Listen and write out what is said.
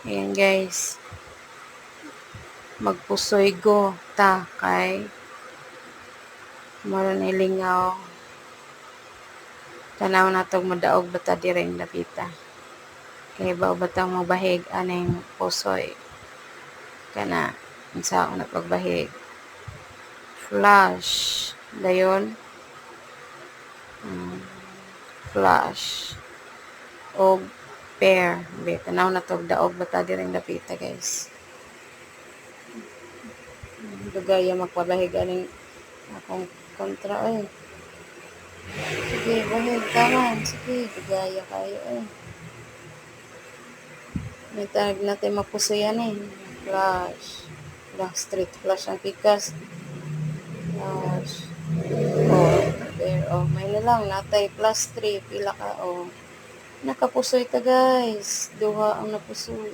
Ayan guys. Magpusoy go ta kay mara nilingaw. Tanaw na tong madaog bata direng lapita. Kay baw batang mabahig aning pusoy. Kana unsa na pagbahig. Flash. Dayon. Flash. Og pair. Tanaw na tong daog bata direng lapita guys. Dugaya magpabahig aning akong kontra ay. Sige, bahig taman. Sige, dugaya kayo eh. May tag natin mapuso yan eh. Flash. Street flash ang pikas. Flash. May na lang. Natay plus 3. Pila ka. Nakapusoy ta guys. Duha ang napusoy.